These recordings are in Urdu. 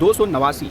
289,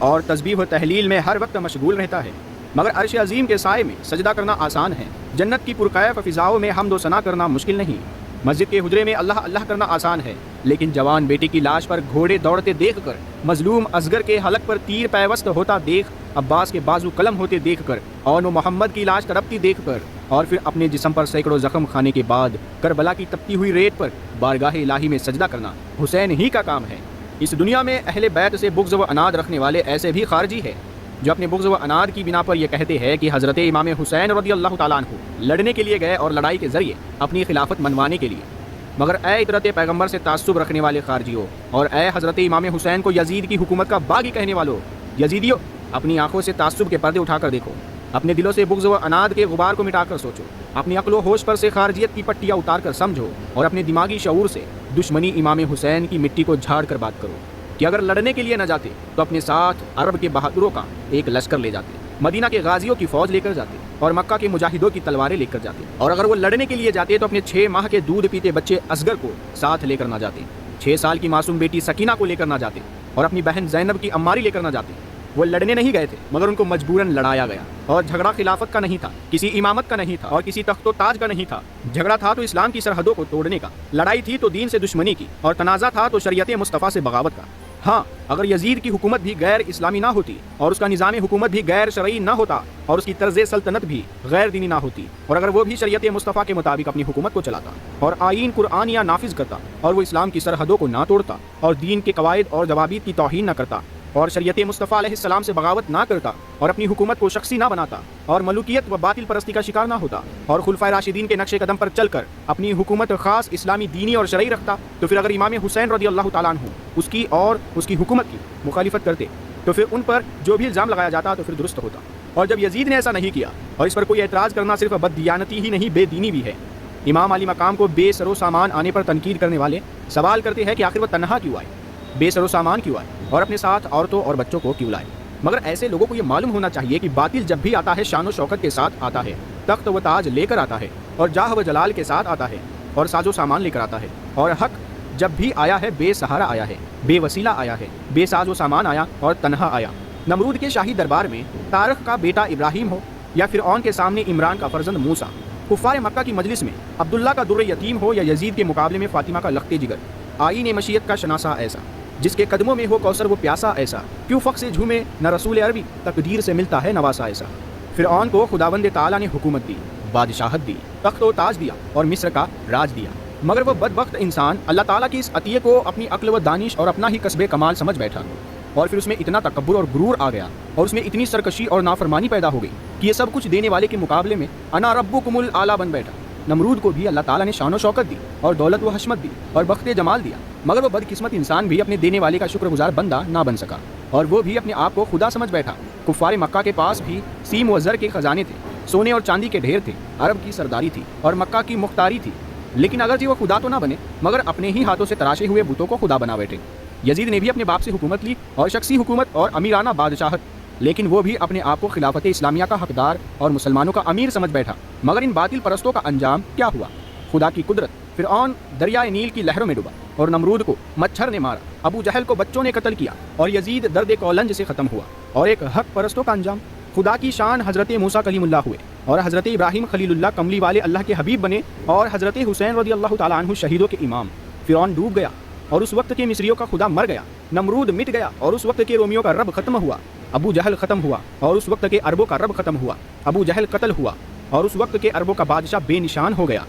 اور تسبیح و تحلیل میں ہر وقت مشغول رہتا ہے، مگر عرش عظیم کے سائے میں سجدہ کرنا آسان ہے، جنت کی پرکیف فضاؤں میں حمد و ثنا کرنا مشکل نہیں، مسجد کے حجرے میں اللہ اللہ کرنا آسان ہے، لیکن جوان بیٹی کی لاش پر گھوڑے دوڑتے دیکھ کر، مظلوم اصغر کے حلق پر تیر پیوست ہوتا دیکھ، عباس کے بازو قلم ہوتے دیکھ کر، اور محمد کی لاش تڑپتی دیکھ کر، اور پھر اپنے جسم پر سینکڑوں زخم کھانے کے بعد کربلا کی تپتی ہوئی ریت پر بارگاہ الہی میں سجدہ کرنا حسین ہی کا کام ہے۔ اس دنیا میں اہل بیت سے بغض و عناد رکھنے والے ایسے بھی خارجی ہیں جو اپنے بغض و عناد کی بنا پر یہ کہتے ہیں کہ حضرت امام حسین رضی اللہ تعالیٰ عنہ لڑنے کے لیے گئے اور لڑائی کے ذریعے اپنی خلافت منوانے کے لیے۔ مگر اے اطرت پیغمبر سے تعصب رکھنے والے خارجیوں، اور اے حضرت امام حسین کو یزید کی حکومت کا باغی کہنے والوں، یزیدیوں، اپنی آنکھوں سے تعصب کے پردے اٹھا کر دیکھو، اپنے دلوں سے بغض و عناد کے غبار کو مٹا کر سوچو، اپنی عقل و ہوش پر سے خارجیت کی پٹیاں اتار کر سمجھو، اور اپنے دماغی شعور سے دشمنی امام حسین کی مٹی کو جھاڑ کر بات کرو کہ اگر لڑنے کے لیے نہ جاتے تو اپنے ساتھ عرب کے بہادروں کا ایک لشکر لے جاتے، مدینہ کے غازیوں کی فوج لے کر جاتے، اور مکہ کے مجاہدوں کی تلواریں لے کر جاتے، اور اگر وہ لڑنے کے لیے جاتے تو اپنے 6 ماہ کے دودھ پیتے بچے اصغر کو ساتھ لے کر نہ جاتے، 6 سال کی معصوم بیٹی سکینہ کو لے کر نہ جاتے، اور اپنی بہن زینب کی عماری لے کر نہ جاتے۔ وہ لڑنے نہیں گئے تھے، مگر ان کو مجبوراً لڑایا گیا، اور جھگڑا خلافت کا نہیں تھا، کسی امامت کا نہیں تھا، اور کسی تخت و تاج کا نہیں تھا۔ جھگڑا تھا تو اسلام کی سرحدوں کو توڑنے کا، لڑائی تھی تو دین سے دشمنی کی، اور تنازع تھا تو شریعت مصطفیٰ سے بغاوت کا۔ ہاں، اگر یزید کی حکومت بھی غیر اسلامی نہ ہوتی، اور اس کا نظام حکومت بھی غیر شرعی نہ ہوتا، اور اس کی طرز سلطنت بھی غیر دینی نہ ہوتی، اور اگر وہ بھی شریعت مصطفیٰ کے مطابق اپنی حکومت کو چلاتا اور آئین قرآن یا نافذ کرتا، اور وہ اسلام کی سرحدوں کو نہ توڑتا، اور دین کے قواعد اور ضوابط کی توہین نہ کرتا، اور شریعت مصطفیٰ علیہ السلام سے بغاوت نہ کرتا، اور اپنی حکومت کو شخصی نہ بناتا، اور ملوکیت و باطل پرستی کا شکار نہ ہوتا، اور خلفائے راشدین کے نقش قدم پر چل کر اپنی حکومت خاص اسلامی دینی اور شرعی رکھتا، تو پھر اگر امام حسین رضی اللہ تعالیٰ عنہ اس کی اور اس کی حکومت کی مخالفت کرتے تو پھر ان پر جو بھی الزام لگایا جاتا تو پھر درست ہوتا۔ اور جب یزید نے ایسا نہیں کیا، اور اس پر کوئی اعتراض کرنا صرف بددیانتی ہی نہیں، بے دینی بھی ہے۔ امام علی مقام کو بے سر و سامان آنے پر تنقید کرنے والے سوال کرتے ہیں کہ آخر وہ تنہا کیوں آئے، بے سر و سامان کیوں آئے، اور اپنے ساتھ عورتوں اور بچوں کو کیوں لائے؟ مگر ایسے لوگوں کو یہ معلوم ہونا چاہیے کہ باطل جب بھی آتا ہے شان و شوکت کے ساتھ آتا ہے، تخت و تاج لے کر آتا ہے، اور جاہ و جلال کے ساتھ آتا ہے، اور ساز و سامان لے کر آتا ہے، اور حق جب بھی آیا ہے بے سہارا آیا ہے، بے وسیلہ آیا ہے، بے ساز و سامان آیا اور تنہا آیا۔ نمرود کے شاہی دربار میں طارق کا بیٹا ابراہیم ہو، یا فرعون کے سامنے عمران کا فرزند موسیٰ، کفار مکہ کی مجلس میں عبداللہ کا در یتیم ہو، یا یزید کے مقابلے میں فاطمہ کا لخت جگر، آئین مشیت کا شناسہ ایسا، جس کے قدموں میں ہو کوثر وہ پیاسا ایسا، کیوں فخر سے جھومے نہ رسول عربی، تقدیر سے ملتا ہے نواسا ایسا۔ فرعون کو خداوند تعالیٰ نے حکومت دی، بادشاہت دی، تخت و تاج دیا، اور مصر کا راج دیا، مگر وہ بدبخت انسان اللہ تعالیٰ کی اس عطیے کو اپنی عقل و دانش اور اپنا ہی کسب کمال سمجھ بیٹھا، اور پھر اس میں اتنا تکبر اور غرور آ گیا، اور اس میں اتنی سرکشی اور نافرمانی پیدا ہو گئی کہ یہ سب کچھ دینے والے کے مقابلے میں انا ربکم الاعلیٰ بن بیٹھا۔ نمرود کو بھی اللہ تعالیٰ نے شان و شوکت دی، اور دولت و حشمت دی، اور بخت جمال دیا، مگر وہ بدقسمت انسان بھی اپنے دینے والے کا شکر گزار بندہ نہ بن سکا، اور وہ بھی اپنے آپ کو خدا سمجھ بیٹھا۔ کفار مکہ کے پاس بھی سیم و زر کے خزانے تھے، سونے اور چاندی کے ڈھیر تھے، عرب کی سرداری تھی، اور مکہ کی مختاری تھی، لیکن اگرچہ وہ خدا تو نہ بنے، مگر اپنے ہی ہاتھوں سے تراشے ہوئے بتوں کو خدا بنا بیٹھے۔ یزید نے بھی اپنے باپ سے حکومت لی، اور شخصی حکومت اور امیرانہ بادشاہت، لیکن وہ بھی اپنے آپ کو خلافت اسلامیہ کا حقدار اور مسلمانوں کا امیر سمجھ بیٹھا۔ مگر ان باطل پرستوں کا انجام کیا ہوا؟ خدا کی قدرت، فرعون دریائے نیل کی لہروں میں ڈوبا، اور نمرود کو مچھر نے مارا، ابو جہل کو بچوں نے قتل کیا، اور یزید درد کولنج سے ختم ہوا۔ اور ایک حق پرستوں کا انجام، خدا کی شان حضرت موسیٰ کلیم اللہ ہوئے، اور حضرت ابراہیم خلیل اللہ کملی والے اللہ کے حبیب بنے، اور حضرت حسین رضی اللہ تعالیٰ عنہ شہیدوں کے امام۔ فرعون ڈوب گیا، اور اس وقت کے مصریوں کا خدا مر گیا۔ نمرود مٹ گیا، اور اس وقت کے رومیوں کا رب ختم ہوا۔ ابو جہل ختم ہوا، اور اس وقت کے عربوں کا رب ختم ہوا۔ ابو جہل قتل ہوا، اور اس وقت کے عربوں کا بادشاہ بے نشان ہو گیا۔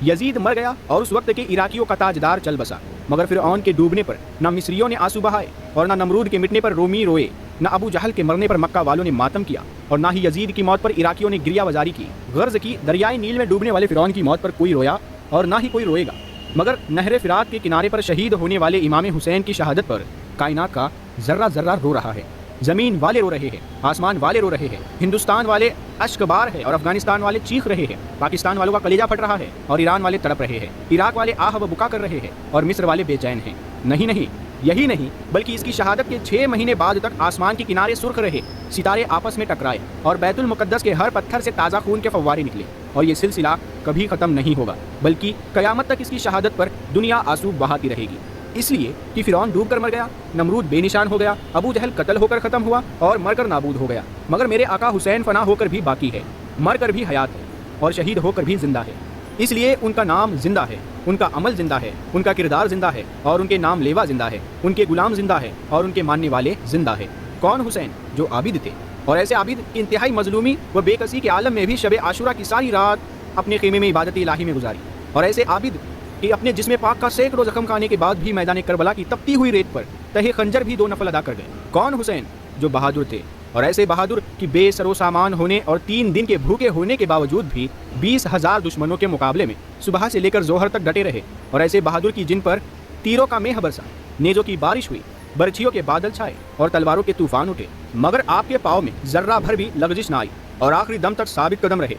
یزید مر گیا، اور اس وقت کے عراقیوں کا تاجدار چل بسا۔ مگر فرعون کے ڈوبنے پر نہ مصریوں نے آنسو بہائے، اور نہ نمرود کے مٹنے پر رومی روئے، نہ ابو جہل کے مرنے پر مکہ والوں نے ماتم کیا، اور نہ ہی یزید کی موت پر عراقیوں نے گریہ وزاری کی۔ غرض کی دریائے نیل میں ڈوبنے والے فرعون کی موت پر کوئی رویا، اور نہ ہی کوئی روئے گا، مگر نہر فرات کے کنارے پر شہید ہونے والے امام حسین کی شہادت پر کائنات کا ذرہ ذرہ رو رہا ہے۔ زمین والے رو رہے ہیں، آسمان والے رو رہے ہیں، ہندوستان والے اشک بار ہے، اور افغانستان والے چیخ رہے ہیں، پاکستان والوں کا کلیجہ پھٹ رہا ہے، اور ایران والے تڑپ رہے ہیں، عراق والے آہ و بکا کر رہے ہیں، اور مصر والے بے چین ہیں۔ نہیں، یہی نہیں، بلکہ اس کی شہادت کے 6 مہینے بعد تک آسمان کے کنارے سرخ رہے، ستارے آپس میں ٹکرائے، اور بیت المقدس کے ہر پتھر سے تازہ خون کے فوارے نکلے، اور یہ سلسلہ کبھی ختم نہیں ہوگا، بلکہ قیامت تک اس کی شہادت پر دنیا آنسو بہاتی رہے گی۔ اس لیے کہ فرعون ڈوب کر مر گیا، نمرود بے نشان ہو گیا، ابو جہل قتل ہو کر ختم ہوا اور مر کر نابود ہو گیا، مگر میرے آقا حسین فنا ہو کر بھی باقی ہے، مر کر بھی حیات ہے اور شہید ہو کر بھی زندہ ہے۔ اس لیے ان کا نام زندہ ہے، ان کا عمل زندہ ہے، ان کا کردار زندہ ہے اور ان کے نام لیوا زندہ ہے، ان کے غلام زندہ ہے اور ان کے ماننے والے زندہ ہے۔ کون؟ حسین، جو عابد تھے، اور ایسے عابد کی انتہائی مظلومی و بے کسی کے عالم میں بھی شب عاشورہ کی ساری رات اپنے خیمے میں عبادت الہی میں گزاری، اور ایسے عابد کہ اپنے جسم پاک کا سینکڑوں زخم کھانے کے بعد بھی میدان کربلا کی تپتی ہوئی ریت پر تہے خنجر بھی 2 نفل ادا کر گئے۔ کون؟ حسین، جو بہادر تھے، اور ایسے بہادر کہ بے سر و سامان ہونے اور 3 دن کے بھوکے ہونے کے باوجود بھی 20,000 دشمنوں کے مقابلے میں صبح سے لے کر ظہر تک ڈٹے رہے، اور ایسے بہادر کی جن پر تیروں کا میہ برسا، نیزوں کی بارش ہوئی، برچھیوں کے بادل چھائے اور تلواروں کے طوفان اٹھے، مگر آپ کے پاؤں میں ذرہ بھر بھی لغزش نہ آئی اور آخری دم تک ثابت قدم رہے۔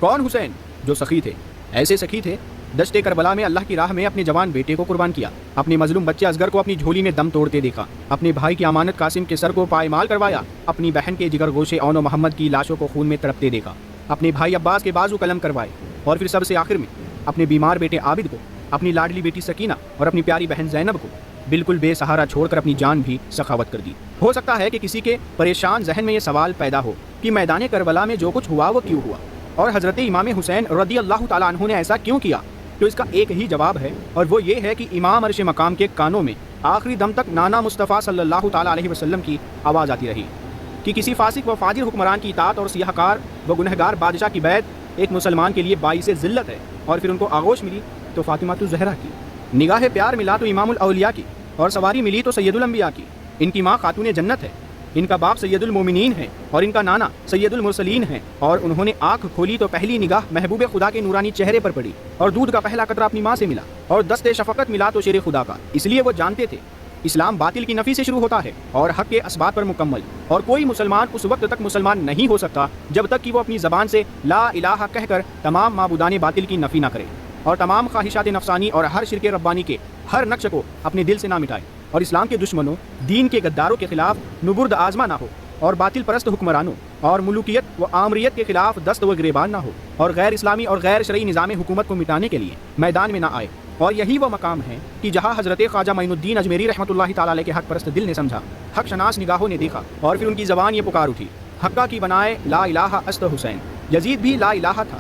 کون؟ حسین، جو سخی تھے، ایسے سخی تھے دشت کربلا میں اللہ کی راہ میں اپنے جوان بیٹے کو قربان کیا، اپنے مظلوم بچے اصغر کو اپنی جھولی میں دم توڑتے دیکھا، اپنے بھائی کی امانت قاسم کے سر کو پائمال کروایا، اپنی بہن کے جگر گوشے اون و محمد کی لاشوں کو خون میں تڑپتے دیکھا، اپنے بھائی عباس کے بازو قلم کروائے، اور پھر سب سے آخر میں اپنے بیمار بیٹے عابد کو، اپنی لاڈلی بیٹی سکینہ اور اپنی پیاری بہن زینب کو بالکل بے سہارا چھوڑ کر اپنی جان بھی سخاوت کر دی۔ ہو سکتا ہے کہ کسی کے پریشان ذہن میں یہ سوال پیدا ہو کہ میدان کربلا میں جو کچھ ہوا وہ کیوں ہوا، اور حضرت امام حسین رضی اللہ تعالیٰ عنہ نے ایسا کیوں کیا؟ تو اس کا ایک ہی جواب ہے، اور وہ یہ ہے کہ امام عرش مقام کے کانوں میں آخری دم تک نانا مصطفیٰ صلی اللہ تعالیٰ علیہ وسلم کی آواز آتی رہی کہ کسی فاسق و فاجر حکمران کی اطاعت اور سیاہ کار و گنہگار بادشاہ کی بیعت ایک مسلمان کے لیے باعث ذلت ہے، اور پھر ان کو آغوش ملی تو فاطمہ الزہرا کی، نگاہ پیار ملا تو امام الاولیاء کی، اور سواری ملی تو سید الانبیاء کی۔ ان کی ماں خاتون جنت ہے، ان کا باپ سید المومنین ہے، اور ان کا نانا سید المرسلین ہے، اور انہوں نے آنکھ کھولی تو پہلی نگاہ محبوب خدا کے نورانی چہرے پر پڑی، اور دودھ کا پہلا قطرہ اپنی ماں سے ملا، اور دست شفقت ملا تو شیر خدا کا۔ اس لیے وہ جانتے تھے اسلام باطل کی نفی سے شروع ہوتا ہے اور حق کے اسبات پر مکمل، اور کوئی مسلمان اس وقت تک مسلمان نہیں ہو سکتا جب تک کہ وہ اپنی زبان سے لا الہ کہہ کر تمام معبودان باطل کی نفی نہ کرے، اور تمام خواہشات نفسانی اور ہر شرک ربانی کے ہر نقش کو اپنے دل سے نہ مٹائے، اور اسلام کے دشمنوں، دین کے غداروں کے خلاف نبرد آزما نہ ہو، اور باطل پرست حکمرانوں اور ملوکیت و آمریت کے خلاف دست و گریبان نہ ہو، اور غیر اسلامی اور غیر شرعی نظام حکومت کو مٹانے کے لیے میدان میں نہ آئے۔ اور یہی وہ مقام ہے کہ جہاں حضرت خواجہ معین الدین اجمیری رحمۃ اللہ تعالیٰ علیہ کے حق پرست دل نے سمجھا، حق شناس نگاہوں نے دیکھا، اور پھر ان کی زبان یہ پکار اٹھی، حقہ کی بنائے لا الہ است حسین۔ یزید بھی لا الہ تھا،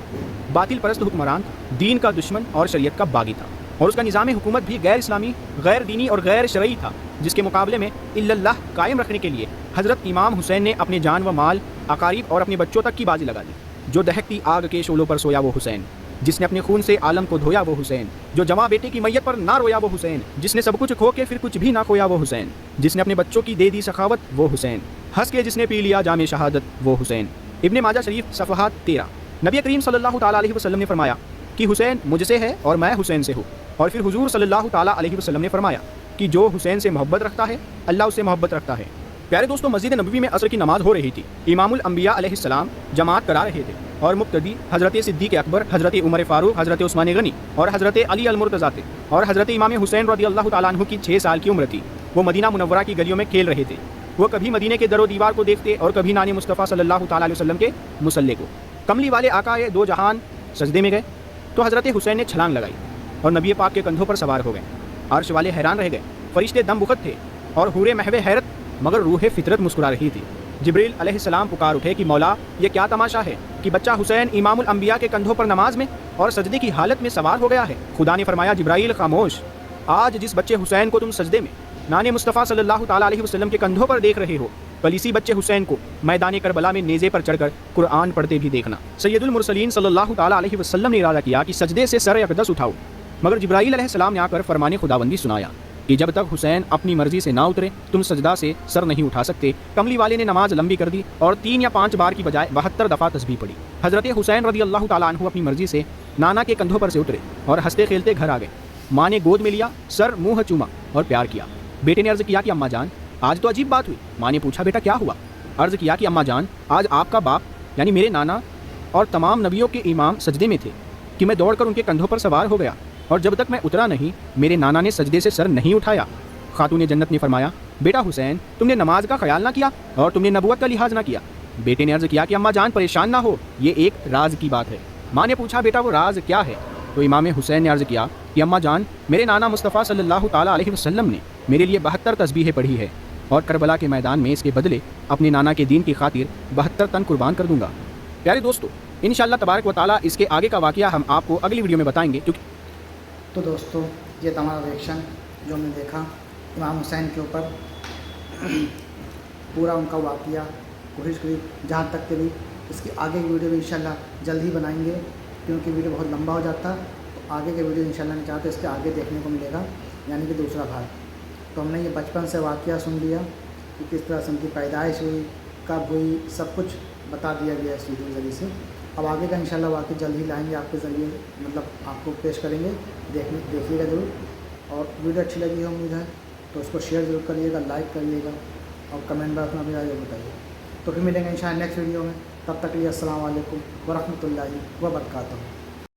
باطل پرست حکمران تھا، دین کا دشمن اور شریعت کا باغی تھا، اور اس کا نظام حکومت بھی غیر اسلامی، غیر دینی اور غیر شرعی تھا، جس کے مقابلے میں الا اللہ قائم رکھنے کے لیے حضرت امام حسین نے اپنے جان و مال، اقارب اور اپنے بچوں تک کی بازی لگا دی۔ جو دہکتی آگ کے شعلوں پر سویا وہ حسین، جس نے اپنے خون سے عالم کو دھویا وہ حسین، جو جمع بیٹے کی میت پر نہ رویا وہ حسین، جس نے سب کچھ کھو کے پھر کچھ بھی نہ کھویا وہ حسین، جس نے اپنے بچوں کی دے دی سخاوت وہ حسین، ہنس کے جس نے پی لیا جام شہادت وہ حسین۔ ابن ماجہ شریف صفحات 13۔ نبی کریم صلی اللہ تعالیٰ علیہ وسلم نے فرمایا کہ حسین مجھ سے ہے اور میں حسین سے ہوں، اور پھر حضور صلی اللہ تعالیٰ علیہ وسلم نے فرمایا کہ جو حسین سے محبت رکھتا ہے اللہ اس سے محبت رکھتا ہے۔ پیارے دوستوں، مسجد نبوی میں عصر کی نماز ہو رہی تھی، امام الانبیاء علیہ السلام جماعت کرا رہے تھے، اور مقتدی حضرت صدیق اکبر، حضرت عمر فاروق، حضرت عثمان غنی اور حضرت علی المرتضیٰ تھے، اور حضرت امام حسین رضی اللہ تعالیٰ عنہ کی 6 سال کی عمر تھی۔ وہ مدینہ منورہ کی گلیوں میں کھیل رہے تھے، وہ کبھی مدینے کے در و دیوار کو دیکھتے اور کبھی نان مصطفیٰ صلی اللہ تعالیٰ علیہ وسلم کے مصلے کو۔ کملی والے آقا دو جہان سجدے میں گئے تو حضرت حسین نے چھلانگ لگائی اور نبی پاک کے کندھوں پر سوار ہو گئے۔ عرش والے حیران رہ گئے، فرشتے دم بخت تھے اور حوریں محو حیرت، مگر روح فطرت مسکرا رہی تھی۔ جبریل علیہ السلام پکار اٹھے کہ مولا، یہ کیا تماشا ہے کہ بچہ حسین امام الانبیاء کے کندھوں پر نماز میں اور سجدے کی حالت میں سوار ہو گیا ہے۔ خدا نے فرمایا جبرائیل خاموش، آج جس بچے حسین کو تم سجدے میں نان مصطفیٰ صلی اللہ تعالیٰ علیہ وسلم کے کندھوں پر دیکھ رہے ہو، کل اسی بچے حسین کو میدان کربلا میں نیزے پر چڑھ کر قرآن پڑھتے بھی دیکھنا۔ سید المرسلین صلی اللہ تعالیٰ علیہ وسلم نے ارادہ کیا کہ سجدے سے سر اقدس اٹھاؤ، مگر جبرائیل علیہ السلام نے آ کر فرمان خداوندی سنایا کہ جب تک حسین اپنی مرضی سے نہ اترے تم سجدہ سے سر نہیں اٹھا سکتے۔ کملی والے نے نماز لمبی کر دی اور 3 یا 5 بار کی بجائے 72 دفعہ تسبیح پڑھی۔ حضرت حسین رضی اللہ تعالیٰ عنہ اپنی مرضی سے نانا کے کندھوں پر سے اترے اور ہنستے کھیلتے گھر آ گئے۔ ماں نے گود میں لیا، سر منہ چوما اور پیار کیا۔ بیٹے نے عرض کیا کہ اماں جان آج تو عجیب بات ہوئی۔ ماں نے پوچھا بیٹا کیا ہوا؟ عرض کیا کہ اماں جان آج آپ کا باپ یعنی میرے نانا اور تمام نبیوں کے امام سجدے میں تھے کہ میں دوڑ کر ان کے کندھوں پر سوار ہو گیا، اور جب تک میں اترا نہیں میرے نانا نے سجدے سے سر نہیں اٹھایا۔ خاتون جنت نے فرمایا بیٹا حسین تم نے نماز کا خیال نہ کیا اور تم نے نبوت کا لحاظ نہ کیا۔ بیٹے نے عرض کیا کہ اماں جان پریشان نہ ہو، یہ ایک راز کی بات ہے۔ ماں نے پوچھا بیٹا وہ راز کیا ہے؟ تو امام حسین نے عرض کیا کہ اماں جان، میرے نانا مصطفیٰ صلی اللہ تعالیٰ علیہ وسلم نے میرے لیے 72 تسبیحیں پڑھی ہے اور کربلا کے میدان میں اس کے بدلے اپنے نانا کے دین کی خاطر 72 تن قربان کر دوں گا۔ پیارے دوستو، انشاءاللہ تبارک و تعالیٰ اس کے آگے کا واقعہ ہم آپ کو اگلی ویڈیو میں بتائیں گے۔ تو دوستو، یہ تمہارا ریئیکشن جو ہم نے دیکھا امام حسین کے اوپر، پورا ان کا واقعہ، کوشش کری جہاں تک کہ بھی اس کی آگے کی ویڈیو بھی انشاءاللہ جلد ہی بنائیں گے، کیونکہ ویڈیو بہت لمبا ہو جاتا، تو آگے کے ویڈیو انشاءاللہ نہیں چاہتے اس کے آگے دیکھنے کو ملے گا، یعنی کہ دوسرا بھاگ۔ تو ہم نے یہ بچپن سے واقعہ سن لیا کہ کس طرح سے ان کی پیدائش ہوئی، کب ہوئی، سب کچھ بتا دیا گیا اس ویڈیو کے ذریعے سے۔ اب آگے کا انشاءاللہ واقعہ جلد ہی لائیں گے آپ کے ذریعے، مطلب آپ کو پیش کریں گے، دیکھیے گا ضرور۔ اور ویڈیو اچھی لگی ہے امید ہے تو اس کو شیئر ضرور کریے گا، لائک کریے گا اور کمنٹ باکس میں بھی رائے بتائیے۔ تو پھر ملیں گے انشاءاللہ نیکسٹ ویڈیو میں، تب تک کے لیے السلام علیکم ورحمۃ اللہ وبرکاتہ۔